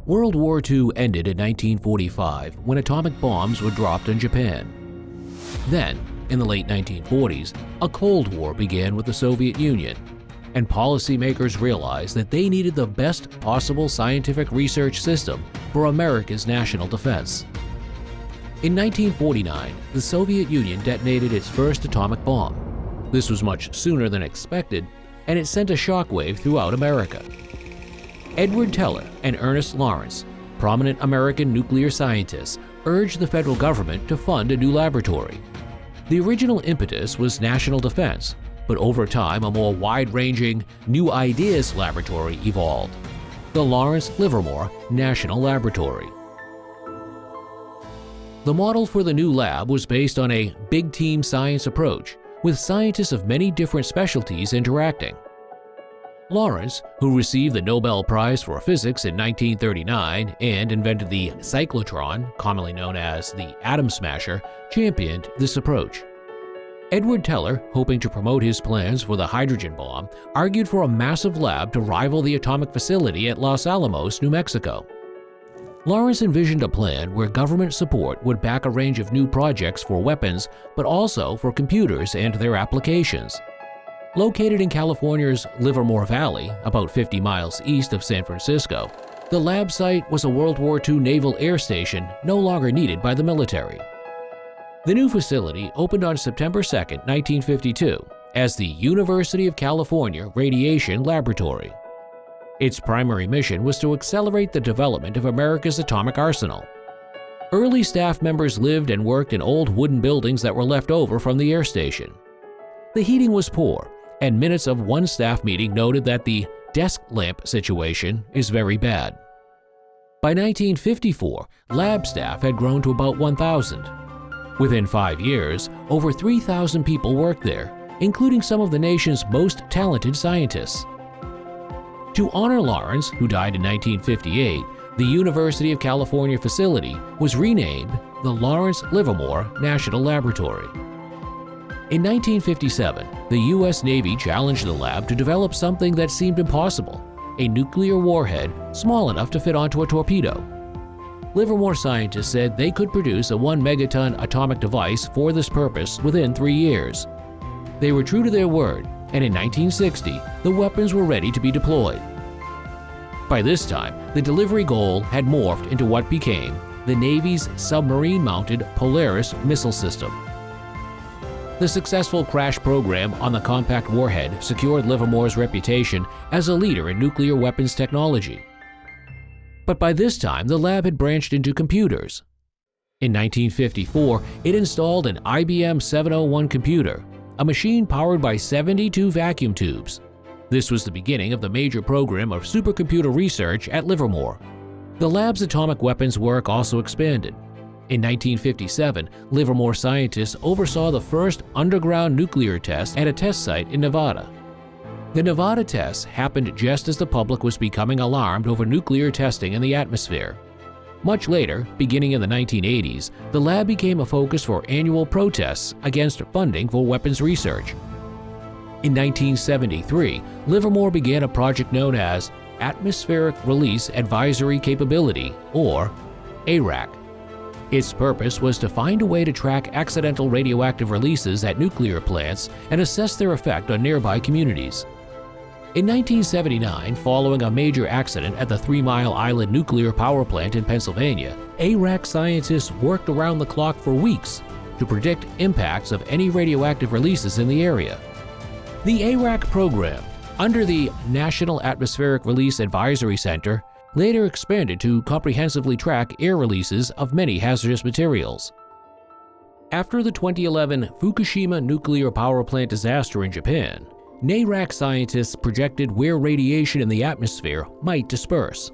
World War II ended in 1945 when atomic bombs were dropped on Japan. Then, in the late 1940s, a Cold War began with the Soviet Union, and policymakers realized that they needed the best possible scientific research system for America's national defense. In 1949, the Soviet Union detonated its first atomic bomb. This was much sooner than expected, and it sent a shockwave throughout America. Edward Teller and Ernest Lawrence, prominent American nuclear scientists, urged the federal government to fund a new laboratory. The original impetus was national defense, but over time a more wide-ranging New Ideas Laboratory evolved, the Lawrence Livermore National Laboratory. The model for the new lab was based on a big team science approach, with scientists of many different specialties interacting. Lawrence, who received the Nobel Prize for Physics in 1939 and invented the cyclotron, commonly known as the atom smasher, championed this approach. Edward Teller, hoping to promote his plans for the hydrogen bomb, argued for a massive lab to rival the atomic facility at Los Alamos, New Mexico. Lawrence envisioned a plan where government support would back a range of new projects for weapons, but also for computers and their applications. Located in California's Livermore Valley, about 50 miles east of San Francisco, the lab site was a World War II naval air station no longer needed by the military. The new facility opened on September 2, 1952, as the University of California Radiation Laboratory. Its primary mission was to accelerate the development of America's atomic arsenal. Early staff members lived and worked in old wooden buildings that were left over from the air station. The heating was poor, and minutes of one staff meeting noted that the desk lamp situation is very bad. By 1954, lab staff had grown to about 1,000. Within 5 years, over 3,000 people worked there, including some of the nation's most talented scientists. To honor Lawrence, who died in 1958, the University of California facility was renamed the Lawrence Livermore National Laboratory. In 1957, the U.S. Navy challenged the lab to develop something that seemed impossible, a nuclear warhead small enough to fit onto a torpedo. Livermore scientists said they could produce a 1-megaton atomic device for this purpose within 3 years. They were true to their word, and in 1960, the weapons were ready to be deployed. By this time, the delivery goal had morphed into what became the Navy's submarine-mounted Polaris missile system. The successful crash program on the compact warhead secured Livermore's reputation as a leader in nuclear weapons technology. But by this time, the lab had branched into computers. In 1954, it installed an IBM 701 computer, a machine powered by 72 vacuum tubes. This was the beginning of the major program of supercomputer research at Livermore. The lab's atomic weapons work also expanded. In 1957, Livermore scientists oversaw the first underground nuclear test at a test site in Nevada. The Nevada tests happened just as the public was becoming alarmed over nuclear testing in the atmosphere. Much later, beginning in the 1980s, the lab became a focus for annual protests against funding for weapons research. In 1973, Livermore began a project known as Atmospheric Release Advisory Capability, or ARAC. Its purpose was to find a way to track accidental radioactive releases at nuclear plants and assess their effect on nearby communities. In 1979, following a major accident at the 3 Mile Island nuclear power plant in Pennsylvania, ARAC scientists worked around the clock for weeks to predict impacts of any radioactive releases in the area. The ARAC program, under the National Atmospheric Release Advisory Center, later expanded to comprehensively track air releases of many hazardous materials. After the 2011 Fukushima nuclear power plant disaster in Japan, NARAC scientists projected where radiation in the atmosphere might disperse.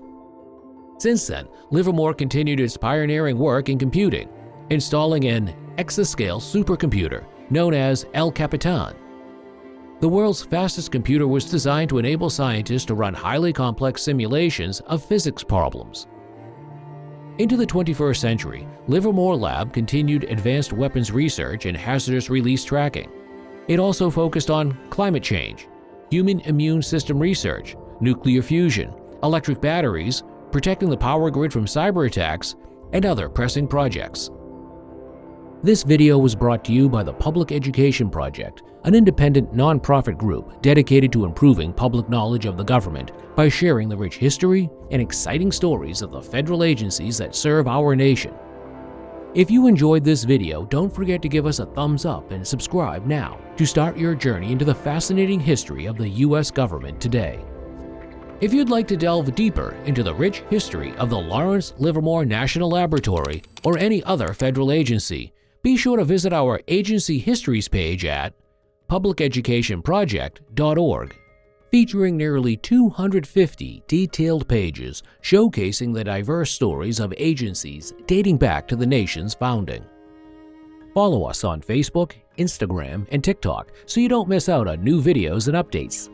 Since then, Livermore continued its pioneering work in computing, installing an exascale supercomputer known as El Capitan. The world's fastest computer was designed to enable scientists to run highly complex simulations of physics problems. Into the 21st century, Livermore Lab continued advanced weapons research and hazardous release tracking. It also focused on climate change, human immune system research, nuclear fusion, electric batteries, protecting the power grid from cyber attacks, and other pressing projects. This video was brought to you by the Public Education Project, an independent non-profit group dedicated to improving public knowledge of the government by sharing the rich history and exciting stories of the federal agencies that serve our nation. If you enjoyed this video, don't forget to give us a thumbs up and subscribe now to start your journey into the fascinating history of the U.S. government today. If you'd like to delve deeper into the rich history of the Lawrence Livermore National Laboratory or any other federal agency, be sure to visit our Agency Histories page at publiceducationproject.org, featuring nearly 250 detailed pages showcasing the diverse stories of agencies dating back to the nation's founding. Follow us on Facebook, Instagram, and TikTok so you don't miss out on new videos and updates.